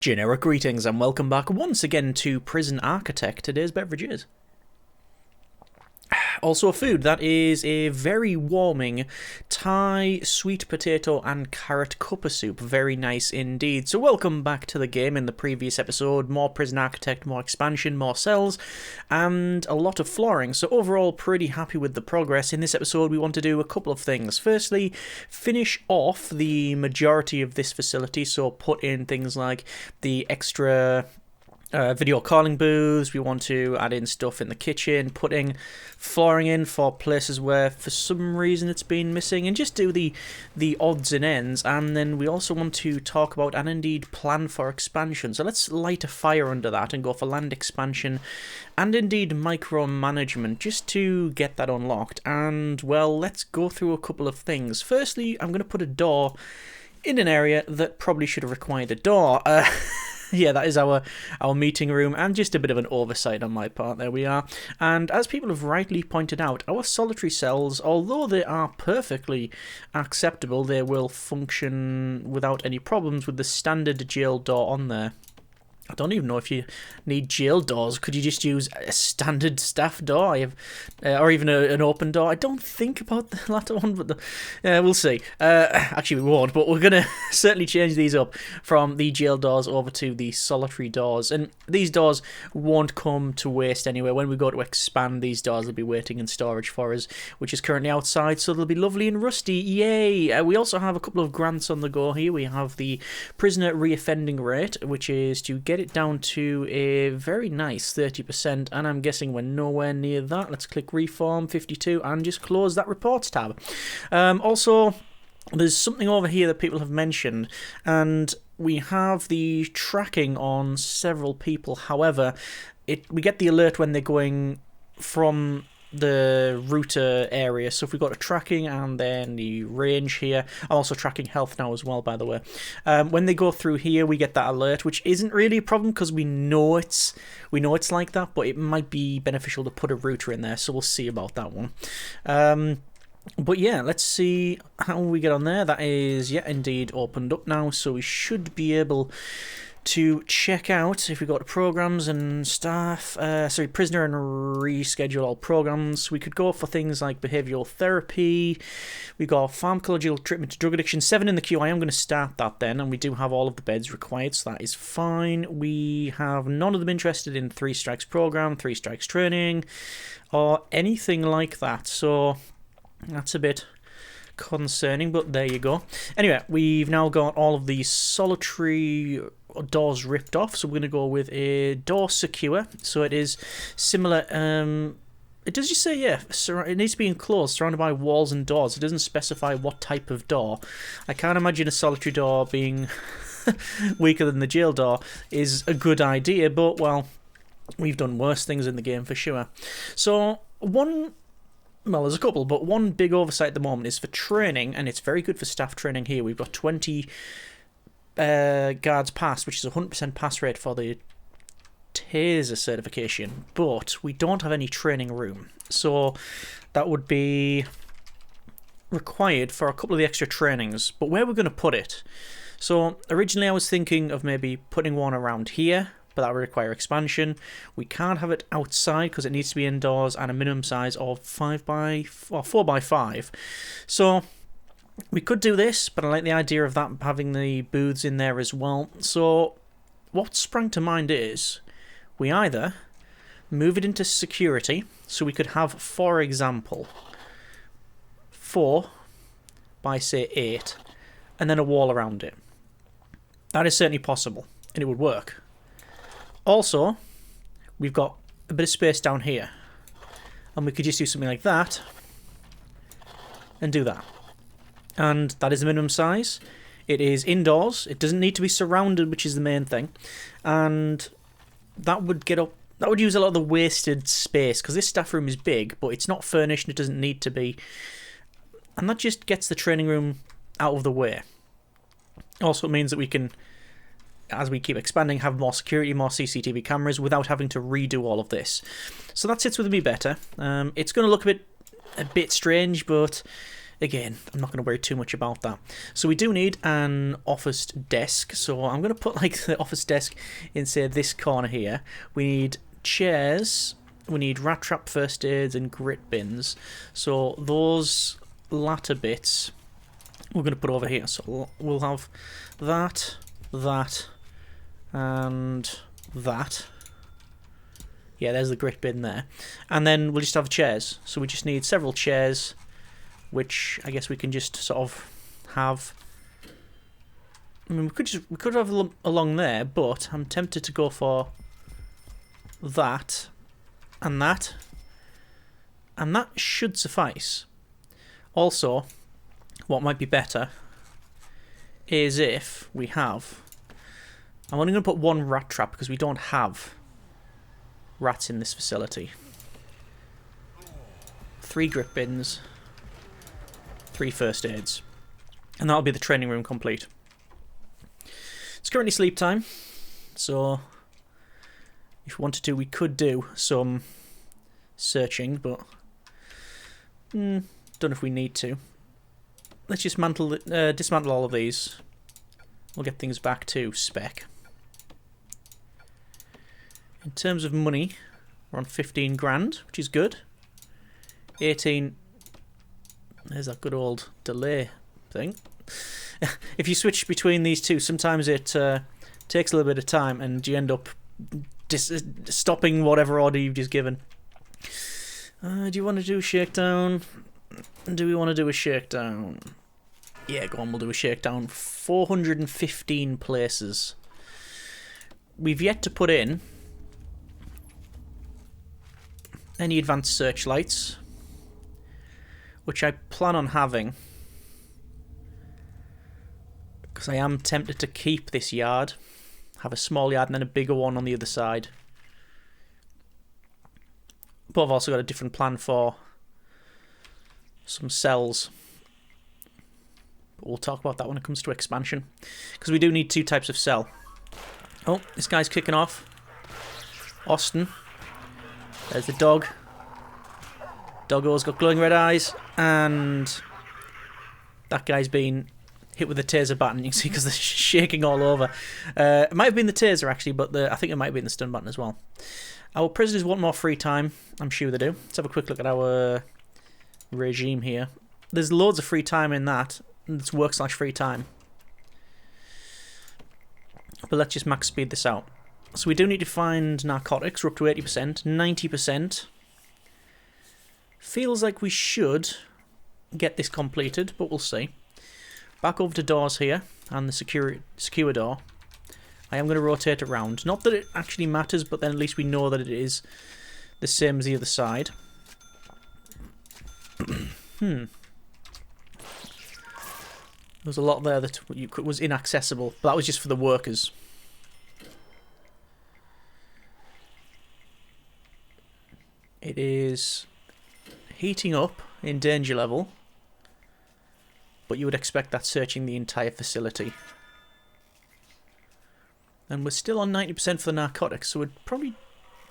Generic greetings and welcome back once again to Prison Architect. Today's beverage is also a food that is a very warming Thai sweet potato and carrot cuppa soup. Very nice indeed. So welcome back to the game. In the previous episode, more Prison Architect, more expansion, more cells, and a lot of flooring. So overall, pretty happy with the progress. In this episode, we want to do a couple of things. Firstly, finish off the majority of this facility. So put in things like the extra video calling booths. We want to add in stuff in the kitchen, putting flooring in for places where for some reason it's been missing, and just do the odds and ends. And then we also want to talk about and indeed plan for expansion. So let's light a fire under that and go for land expansion and indeed micromanagement just to get that unlocked. And well, let's go through a couple of things. Firstly, I'm going to put a door in an area that probably should have required a door. Yeah, that is our meeting room, and just a bit of an oversight on my part. There we are. And as people have rightly pointed out, our solitary cells, although they are perfectly acceptable, they will function without any problems with the standard jail door on there. I don't even know if you need jail doors. Could you just use a standard staff door? Or even an open door? I don't think about the latter one, but we'll see. Actually, we won't, but we're going to certainly change these up from the jail doors over to the solitary doors. And these doors won't come to waste anyway. When we go to expand, these doors will be waiting in storage for us, which is currently outside, so they'll be lovely and rusty. Yay! We also have a couple of grants on the go here. We have the prisoner reoffending rate, which is to get it down to a very nice 30%, and I'm guessing we're nowhere near that. Let's click reform 52 and just close that reports tab. Also, there's something over here that people have mentioned, and we have the tracking on several people. However, we get the alert when they're going from the router area. So if we go to tracking and then the range here, I'm also tracking health now as well, by the way. When they go through here, we get that alert, which isn't really a problem because we know it's like that, but it might be beneficial to put a router in there, so we'll see about that one. But yeah, let's see how we get on there. That is, yeah, indeed opened up now, so we should be able to check out, if we go to programs and staff, prisoner and reschedule all programs, we could go for things like behavioural therapy. We got pharmacological treatment to drug addiction, 7 in the queue. I am going to start that then, and we do have all of the beds required, so that is fine. We have none of them interested in 3 strikes program, 3 strikes training, or anything like that, so that's a bit concerning, but there you go. Anyway, we've now got all of these solitary doors ripped off, so we're going to go with a door secure. So it is similar. It does just say, yeah, it needs to be enclosed, surrounded by walls and doors. It doesn't specify what type of door. I can't imagine a solitary door being weaker than the jail door is a good idea, but well, we've done worse things in the game for sure. So well, there's a couple, but one big oversight at the moment is for training, and it's very good for staff training here. We've got 20 guards passed, which is a 100% pass rate for the taser certification, but we don't have any training room, so that would be required for a couple of the extra trainings. But where we're going to put it, so originally I was thinking of maybe putting one around here, but that would require expansion. We can't have it outside because it needs to be indoors and a minimum size of 4x5. So we could do this, but I like the idea of that having the booths in there as well. So what sprang to mind is we either move it into security, so we could have, for example, 4 by say 8, and then a wall around it. That is certainly possible, and it would work. Also, we've got a bit of space down here, and we could just do something like that and do that. And that is the minimum size. It is indoors. It doesn't need to be surrounded, which is the main thing. And that would use a lot of the wasted space, because this staff room is big, but it's not furnished and it doesn't need to be. And that just gets the training room out of the way. Also, it means that we can, as we keep expanding, have more security, more CCTV cameras without having to redo all of this. So that sits with me better. It's going to look a bit strange, but Again, I'm not going to worry too much about that. So we do need an office desk. So I'm going to put like the office desk in, say, this corner here. We need chairs. We need rat trap first aids and grit bins. So those latter bits we're going to put over here. So we'll have that, that, and that. Yeah, there's the grit bin there. And then we'll just have chairs. So we just need several chairs, which I guess we can just sort of have. I mean, we could have along there, but I'm tempted to go for that and that, and that should suffice. Also, what might be better is if we have. I'm only going to put one rat trap because we don't have rats in this facility. 3 grit bins. 3 first aids. And that'll be the training room complete. It's currently sleep time, so if we wanted to, we could do some searching, but don't know if we need to. Let's just dismantle all of these. We'll get things back to spec. In terms of money, we're on 15 grand, which is good. 18. There's that good old delay thing. If you switch between these two, sometimes it takes a little bit of time and you end up stopping whatever order you've just given. Do you want to do a shakedown? Do we want to do a shakedown? Yeah, go on, we'll do a shakedown. 415 places. We've yet to put in any advanced searchlights, which I plan on having, because I am tempted to keep this yard, have a small yard and then a bigger one on the other side. But I've also got a different plan for some cells. But we'll talk about that when it comes to expansion, because we do need 2 types of cell. Oh, this guy's kicking off. Austin. There's the dog. Doggo's got glowing red eyes, and that guy's been hit with a taser button. You can see because they're shaking all over. It might have been the taser actually, but I think it might have been the stun button as well. Our prisoners want more free time. I'm sure they do. Let's have a quick look at our regime here. There's loads of free time in that. It's work/free time. But let's just max speed this out. So we do need to find narcotics. We're up to 80%, 90%. Feels like we should get this completed, but we'll see. Back over to doors here, and the secure door. I am going to rotate it around. Not that it actually matters, but then at least we know that it is the same as the other side. There was a lot there that was inaccessible, but that was just for the workers. It is heating up in danger level, but you would expect that searching the entire facility. And we're still on 90% for the narcotics, so we'd probably...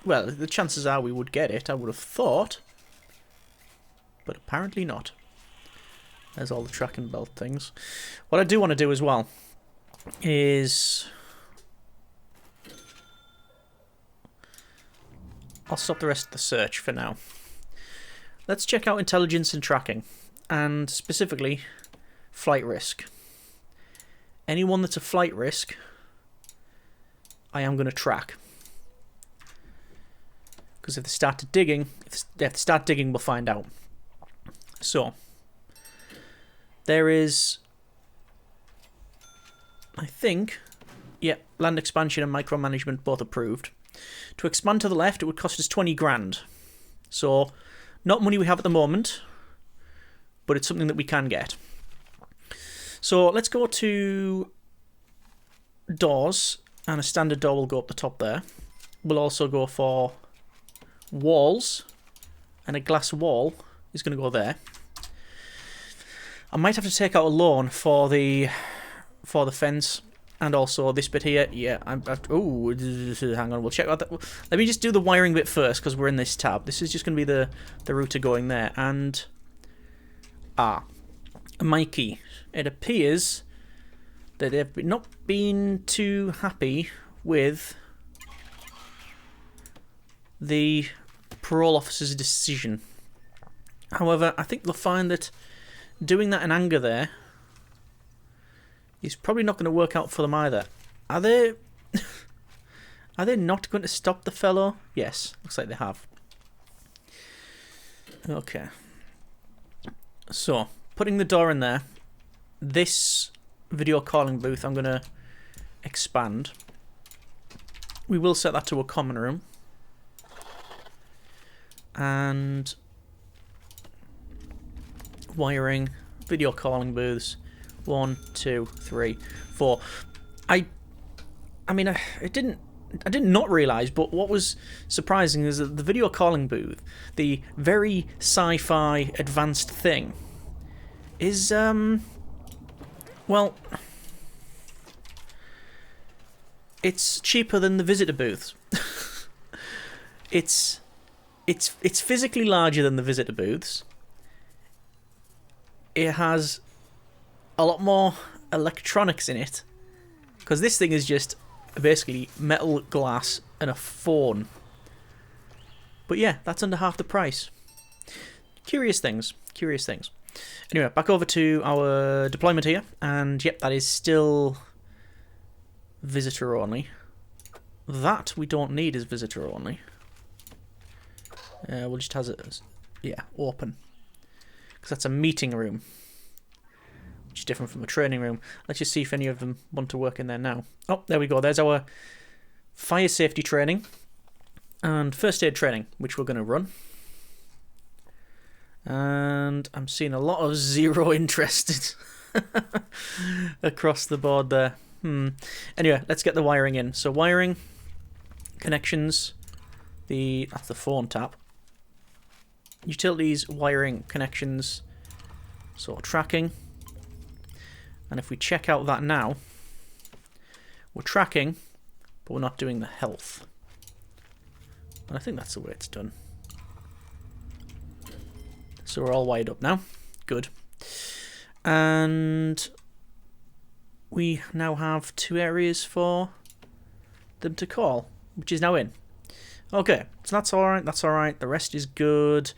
Well, the chances are we would get it, I would have thought. But apparently not. There's all the tracking belt things. What I do want to do as well is... I'll stop the rest of the search for now. Let's check out intelligence and tracking, and specifically flight risk. Anyone that's a flight risk, I am going to track. Because if they start digging, we'll find out. So, there is, I think, yeah, land expansion and micromanagement both approved. To expand to the left, it would cost us 20 grand. So, not money we have at the moment, but it's something that we can get. So, let's go to doors, and a standard door will go up the top there. We'll also go for walls, and a glass wall is going to go there. I might have to take out a loan for the fence. And also this bit here, yeah, oh, hang on, we'll check out that. Let me just do the wiring bit first, because we're in this tab. This is just going to be the router going there, and... Mikey. It appears that they've not been too happy with the parole officer's decision. However, I think they'll find that doing that in anger there is probably not going to work out for them either. Are they... Are they not going to stop the fellow? Yes, looks like they have. Okay. So, putting the door in there, this video calling booth I'm going to expand. We will set that to a common room. And wiring, video calling booths. 1, 2, 3, 4. I mean, I did not realise, but what was surprising is that the video calling booth, the very sci-fi advanced thing, is, well, it's cheaper than the visitor booths. It's physically larger than the visitor booths. It has a lot more electronics in it, because this thing is just basically metal, glass, and a phone. But yeah, that's under half the price. Curious things. Curious things. Anyway, back over to our deployment here, and yep, that is still visitor only. That we don't need as visitor only. We'll just have it as, yeah, open. Because that's a meeting room. Which is different from a training room. Let's just see if any of them want to work in there now. Oh, there we go. There's our fire safety training and first aid training, which we're going to run. And I'm seeing a lot of zero interest across the board there. Anyway, let's get the wiring in. So wiring, connections, that's the phone tap. Utilities, wiring, connections, so tracking. And if we check out that now, we're tracking, but we're not doing the health. And I think that's the way it's done. So we're all wired up now. Good. And we now have 2 areas for them to call, which is now in. Okay, so that's alright, that's alright. The rest is good.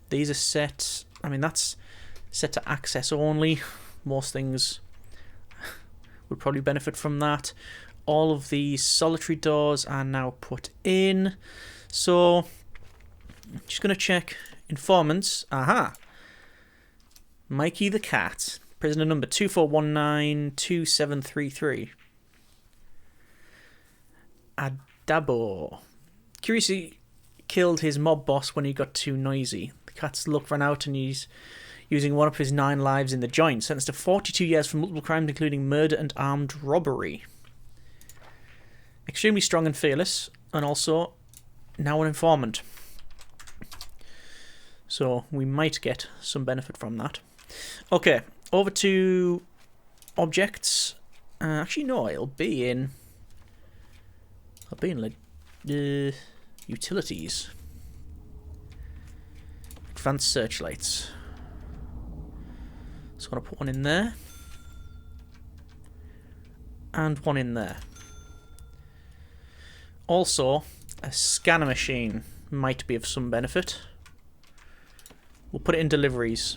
These are set. I mean, that's set to access only. Most things would probably benefit from that. All of these solitary doors are now put in. So, just going to check informants. Aha! Mikey the cat. Prisoner number 24192733. Adabo. Curiously killed his mob boss when he got too noisy. The cat's luck ran out and he's using one of his 9 lives in the joint. Sentenced to 42 years for multiple crimes, including murder and armed robbery. Extremely strong and fearless, and also now an informant. So we might get some benefit from that. Okay, over to objects. Actually, no, it'll be in utilities. Advanced searchlights. So I'm going to put one in there. And one in there. Also, a scanner machine might be of some benefit. We'll put it in deliveries.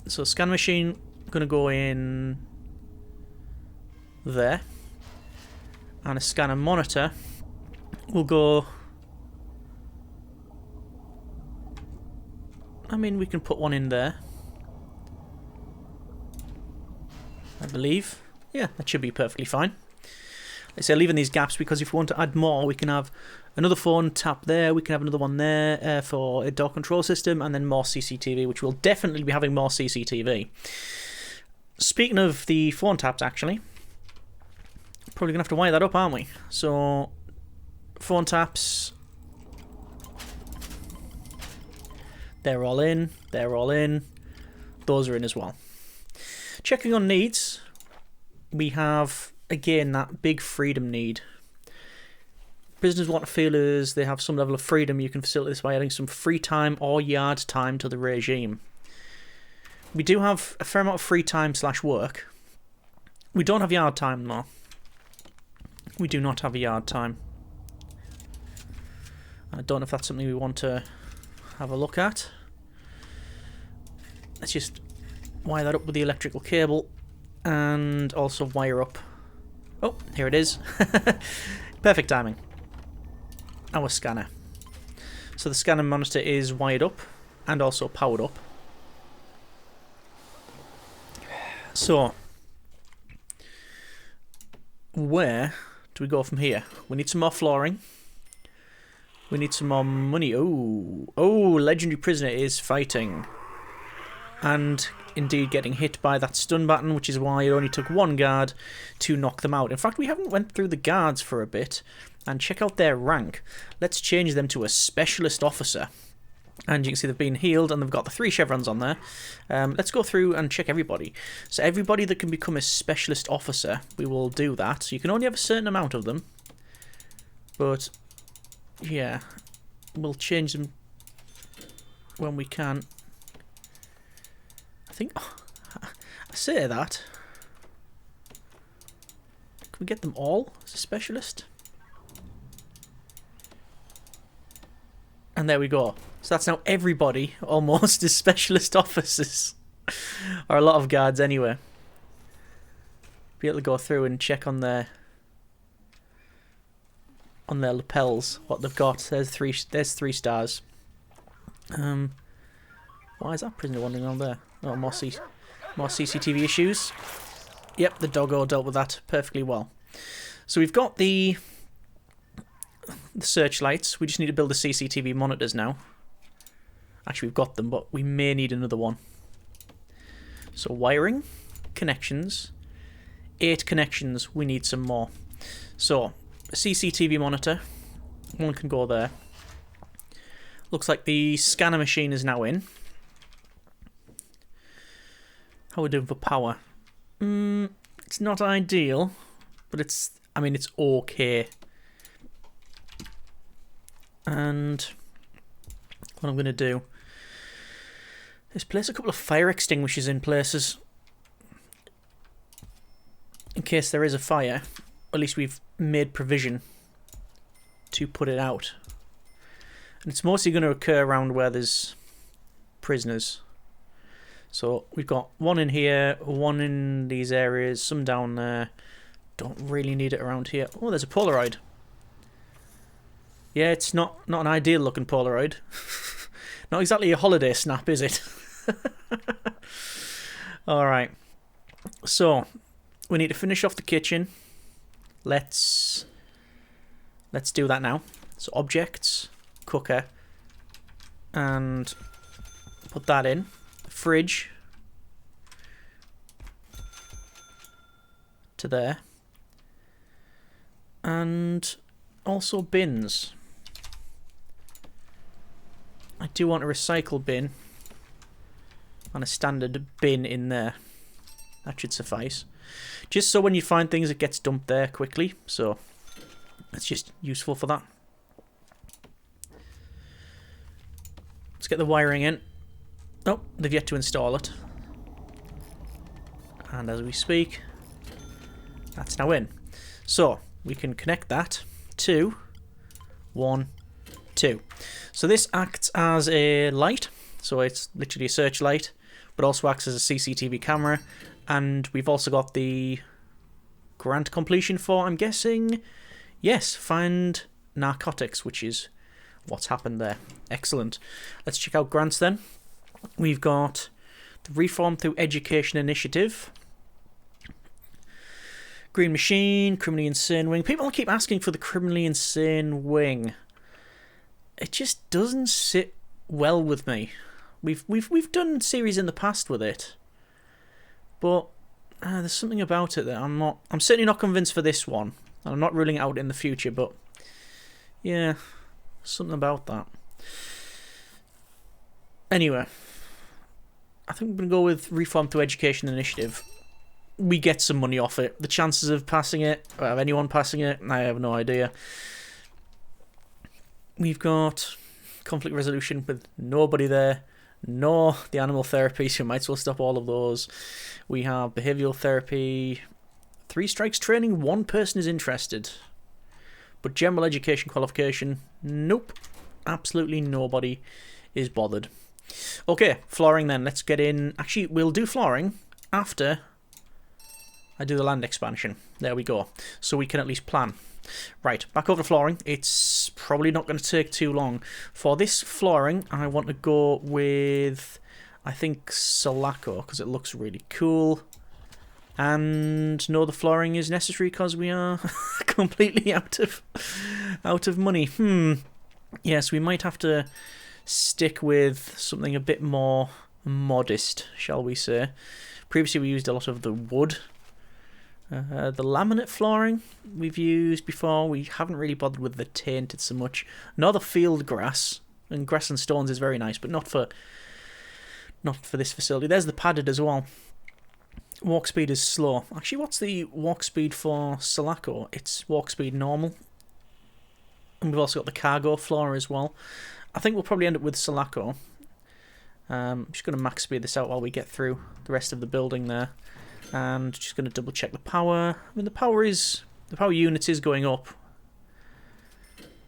So scanner machine, going to go in there. And a scanner monitor will go... I mean, we can put one in there. I believe. Yeah, that should be perfectly fine. Like I say, leaving these gaps because if we want to add more, we can have another phone tap there, we can have another one there for a door control system, and then more CCTV, which we'll definitely be having more CCTV. Speaking of the phone taps, actually, probably going to have to wire that up, aren't we? So, phone taps. They're all in. They're all in. Those are in as well. Checking on needs. We have, again, that big freedom need. Prisoners want to feel as they have some level of freedom. You can facilitate this by adding some free time or yard time to the regime. We do have a fair amount of free time / work. We don't have yard time, though. We do not have a yard time. I don't know if that's something we want to have a look at. Let's just wire that up with the electrical cable and also wire up. Oh, here it is. Perfect timing. Our scanner. So the scanner monitor is wired up and also powered up. So, where do we go from here? We need some more flooring. We need some more money. Oh, legendary prisoner is fighting. And indeed getting hit by that stun button, which is why it only took one guard to knock them out. In fact, we haven't went through the guards for a bit. And check out their rank. Let's change them to a specialist officer. And you can see they've been healed and they've got the 3 chevrons on there. Let's go through and check everybody. So everybody that can become a specialist officer, we will do that. So you can only have a certain amount of them. But, yeah, we'll change them when we can. I think, I say that. Can we get them all as a specialist? And there we go. So that's now everybody almost is specialist officers. Or a lot of guards anyway. Be able to go through and check on their lapels what they've got. There's 3 stars. Why is that prisoner wandering around there? Oh, more CCTV issues. Yep, the doggo dealt with that perfectly well. So we've got the searchlights. We just need to build the CCTV monitors now. Actually, we've got them, but we may need another one. So wiring, connections, 8 connections. We need some more. So CCTV monitor, one can go there. Looks like the scanner machine is now in. How are we doing for power? It's not ideal, but it's okay. And what I'm going to do is place a couple of fire extinguishers in places. In case there is a fire, at least we've made provision to put it out. And it's mostly going to occur around where there's prisoners. So we've got one in here, one in these areas, some down there. Don't really need it around here. Oh, there's a Polaroid. Yeah, it's not an ideal looking Polaroid. Not exactly a holiday snap, is it? Alright. So, we need to finish off the kitchen. Let's do that now. So objects, cooker, and put that in. Fridge to there. And also bins. I do want a recycle bin and a standard bin in there. That should suffice. Just so when you find things, it gets dumped there quickly. So it's just useful for that. Let's get the wiring in. Oh, they've yet to install it. And as we speak, that's now in. So we can connect that to 1, 2. So this acts as a light. So it's literally a searchlight, but also acts as a CCTV camera. And we've also got the grant completion for, I'm guessing, yes, find narcotics, which is what's happened there. Excellent. Let's check out grants then. We've got the Reform Through Education Initiative, Green Machine, Criminally Insane Wing. People keep asking for the Criminally Insane Wing. It just doesn't sit well with me. We've done series in the past with it, but there's something about it that I'm certainly not convinced for this one. I'm not ruling it out in the future, but yeah, something about that. Anyway, I think we're going to go with Reform Through Education Initiative. We get some money off it. The chances of passing it, or of anyone passing it, I have no idea. We've got conflict resolution with nobody there. No, the animal therapy, so we might as well stop all of those. We have behavioural therapy. 3 strikes training, 1 person is interested. But general education qualification, nope. Absolutely nobody is bothered. Okay, flooring then. Let's get in. Actually, we'll do flooring after I do the land expansion. There we go. So we can at least plan. Right, back over to flooring. It's probably not going to take too long. For this flooring, I want to go with, I think, Sulaco, because it looks really cool. And no, the flooring is necessary because we are completely out of money. Yes, we might have to stick with something a bit more modest, shall we say. Previously, we used a lot of the wood. The laminate flooring we've used before. We haven't really bothered with the tainted so much. Nor the field grass. And grass and stones is very nice, but not for this facility. There's the padded as well. Walk speed is slow. Actually, what's the walk speed for Sulaco? It's walk speed normal. And we've also got the cargo floor as well. I think we'll probably end up with Sulaco. I'm just going to max speed this out while we get through the rest of the building there. And just going to double check the power. I mean, the power units is going up,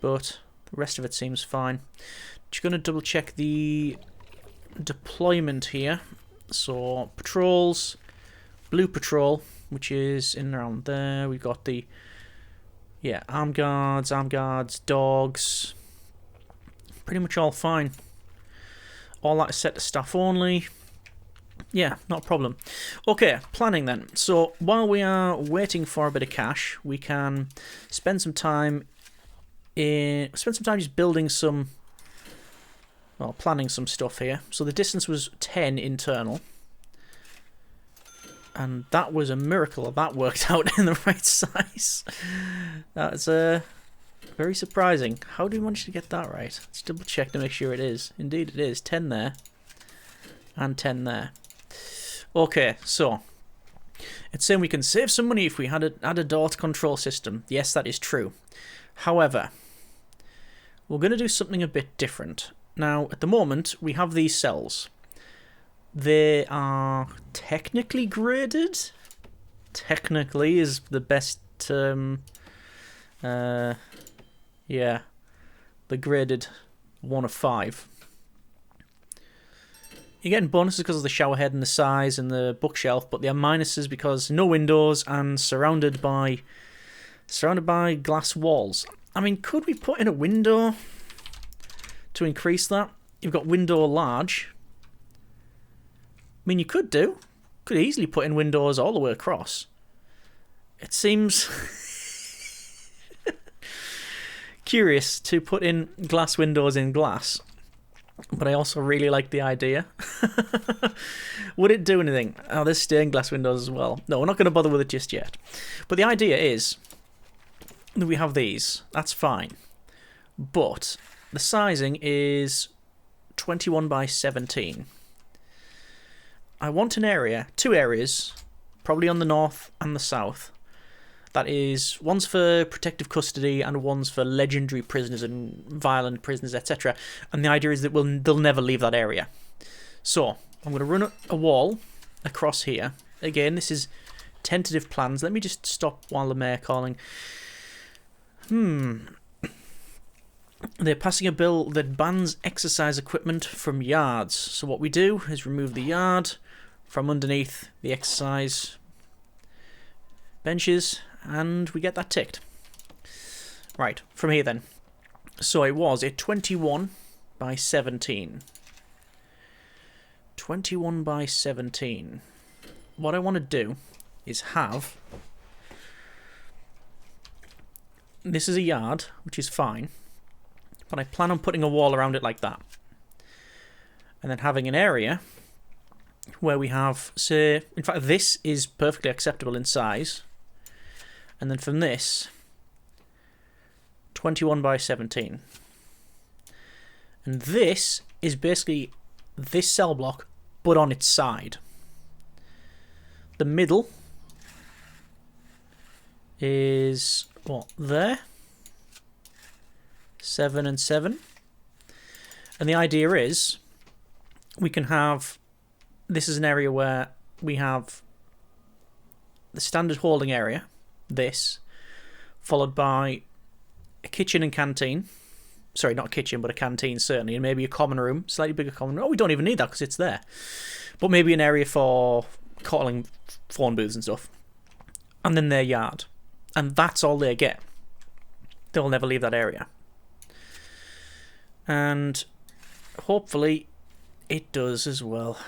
but the rest of it seems fine. Just going to double check the deployment here. So patrols, blue patrol, which is in and around there. We've got the armed guards, dogs. Pretty much all fine. All that is set to staff only. Yeah, not a problem. Okay, planning then. So while we are waiting for a bit of cash, we can spend some time just building some, well, planning some stuff here. So the distance was 10 internal. And that was a miracle that worked out in the right size. That's very surprising. How do we manage to get that right? Let's double check to make sure it is. Indeed it is. 10 there. And 10 there. Okay, so it's saying we can save some money if we add a door control system. Yes, that is true. However, we're going to do something a bit different. Now, at the moment, we have these cells. They are technically graded. Technically is the best term. Yeah, the graded 1 of 5. You're getting bonuses because of the shower head and the size and the bookshelf, but they are minuses because no windows and surrounded by glass walls. I mean, could we put in a window to increase that? You've got window large. I mean, you could easily put in windows all the way across. It seems curious to put in glass windows in glass. But I also really like the idea. Would it do anything? Oh, there's stained glass windows as well. No, we're not going to bother with it just yet. But the idea is that we have these. That's fine. But the sizing is 21 by 17. I want an area, 2 areas, probably on the north and the south. That is, one's for protective custody and one's for legendary prisoners and violent prisoners, etc. And the idea is that they'll never leave that area. So, I'm going to run a wall across here. Again, this is tentative plans. Let me just stop while the mayor calling. They're passing a bill that bans exercise equipment from yards. So what we do is remove the yard from underneath the exercise benches, and we get that ticked. Right, from here then. So it was a 21 by 17. 21 by 17. What I want to do is have... This is a yard, which is fine. But I plan on putting a wall around it like that. And then having an area where we have, say... In fact, this is perfectly acceptable in size. And then from this, 21 by 17. And this is basically this cell block, but on its side. The middle is, what, there? 7 and 7. And the idea is, we can have... This is an area where we have the standard holding area, this, followed by a kitchen and canteen. Sorry, not a kitchen, but a canteen, certainly, and maybe a common room, slightly bigger common room. Oh, we don't even need that because it's there. But maybe an area for calling phone booths and stuff. And then their yard. And that's all they get. They'll never leave that area. And hopefully it does as well.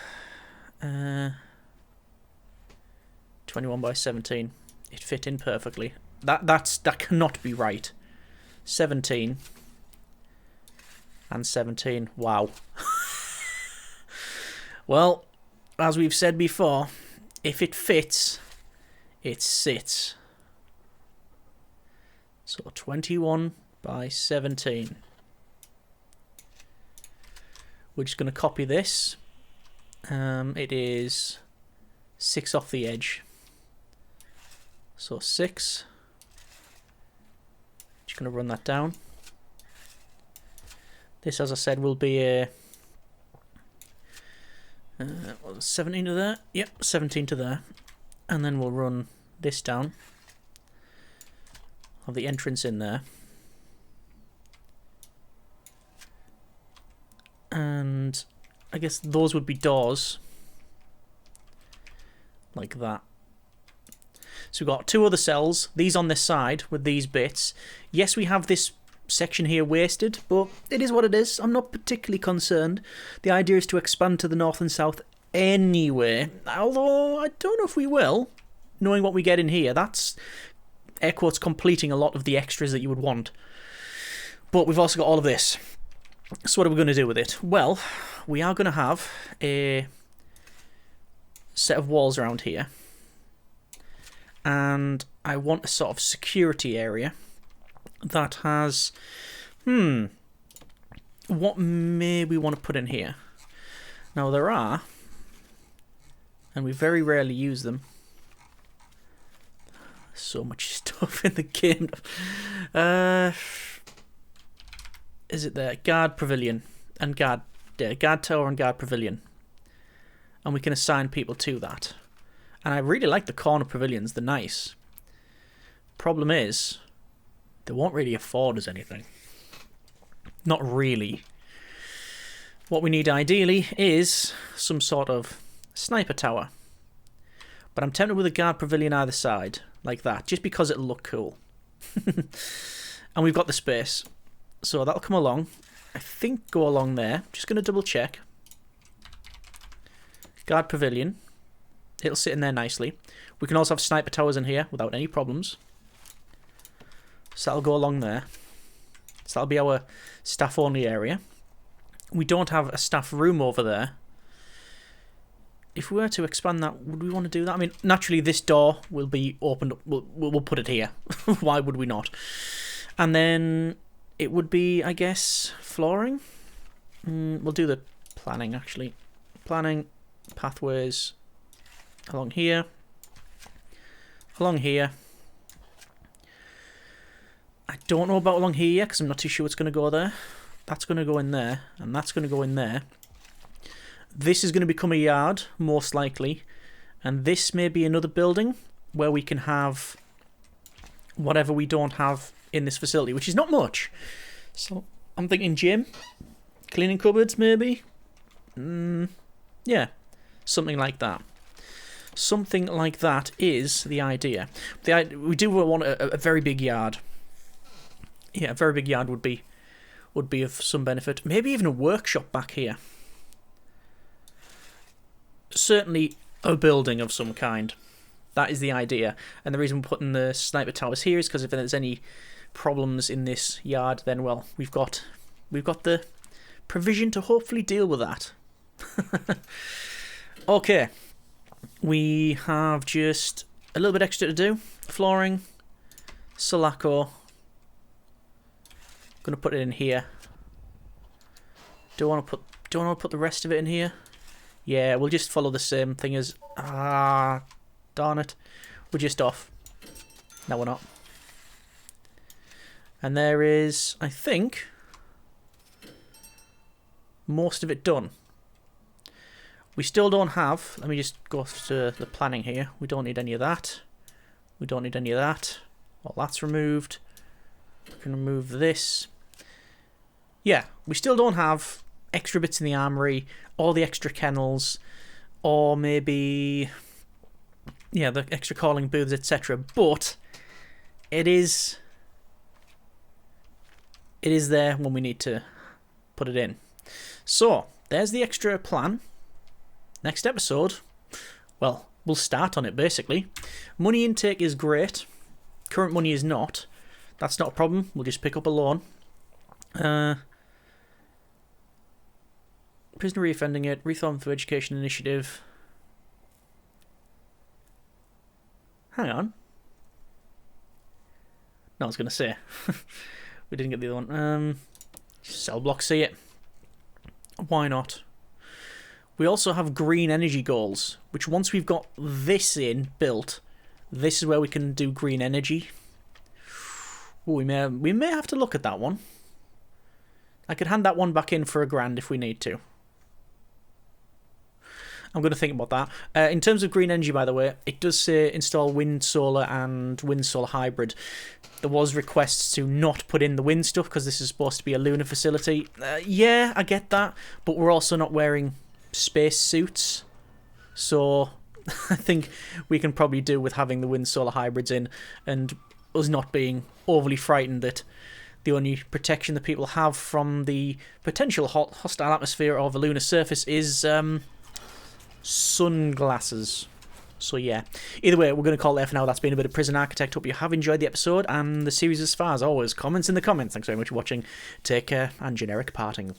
21 by 17. It fit in perfectly. That cannot be right. 17 and 17. Wow. Well, as we've said before, if it fits, it sits. So 21 by 17. We're just going to copy this. It is 6 off the edge. So 6. Just going to run that down. This, as I said, will be a 17 to there. Yep, 17 to there. And then we'll run this down. Have the entrance in there. And I guess those would be doors. Like that. So we've got 2 other cells. These on this side with these bits. Yes, we have this section here wasted, but it is what it is. I'm not particularly concerned. The idea is to expand to the north and south anyway. Although, I don't know if we will. Knowing what we get in here. That's, air quotes, completing a lot of the extras that you would want. But we've also got all of this. So what are we going to do with it? Well, we are going to have a set of walls around here. And I want a sort of security area that has... what may we want to put in here? Now there are, and we very rarely use them. So much stuff in the game. Is it there? Guard pavilion and guard tower and guard pavilion. And we can assign people to that. And I really like the corner pavilions, they're nice. Problem is, they won't really afford us anything. Not really. What we need ideally is some sort of sniper tower. But I'm tempted with a guard pavilion either side, like that, just because it'll look cool. And we've got the space. So that'll come along. I think go along there. Just going to double check. Guard pavilion. It'll sit in there nicely. We can also have sniper towers in here without any problems. So that'll go along there. So that'll be our staff only area. We don't have a staff room over there. If we were to expand that, would we want to do that? I mean, naturally this door will be opened up. We'll put it here. Why would we not? And then it would be, I guess, flooring. We'll do the planning, actually. Planning, pathways, along here. Along here. I don't know about along here yet, because I'm not too sure what's going to go there. That's going to go in there, and that's going to go in there. This is going to become a yard, most likely. And this may be another building where we can have whatever we don't have in this facility, which is not much. So I'm thinking gym, cleaning cupboards, maybe. Yeah, something like that. Something like that is the idea. We do want a very big yard. Yeah, a very big yard would be of some benefit. Maybe even a workshop back here. Certainly a building of some kind. That is the idea. And the reason we're putting the sniper towers here is because if there's any problems in this yard, then, well, we've got the provision to hopefully deal with that. Okay. We have just a little bit extra to do. Flooring. Sulaco. Going to put it in here. Do I want to put the rest of it in here? Yeah, we'll just follow the same thing as... darn it. We're just off. No, we're not. And there is, I think, most of it done. We still don't have... Let me just go to the planning here. We don't need any of that. We don't need any of that. Well, that's removed. We can remove this. Yeah, we still don't have extra bits in the armory, or the extra kennels, or maybe... yeah, the extra calling booths, etc. But it is there when we need to put it in. So, there's the extra plan. Next episode, well, we'll start on it, basically. Money intake is great. Current money is not. That's not a problem. We'll just pick up a loan. Prisoner reoffending it. Reform through Education Initiative. Hang on. No, I was going to say. We didn't get the other one. Cell block, see it. Why not? We also have green energy goals, which once we've got this in, built, this is where we can do green energy. Ooh, we may have to look at that one. I could hand that one back in for £1,000 if we need to. I'm going to think about that. In terms of green energy, by the way, it does say install wind, solar, and wind solar hybrid. There was requests to not put in the wind stuff because this is supposed to be a lunar facility. Yeah, I get that, but we're also not wearing space suits, so I think we can probably do with having the wind solar hybrids in and us not being overly frightened that the only protection that people have from the potential hostile atmosphere of a lunar surface is sunglasses. So yeah, either way, we're going to call it there for now. That's been a bit of Prison Architect. Hope you have enjoyed the episode and the series as far. As always, comments in the comments. Thanks very much for watching. Take care and generic parting.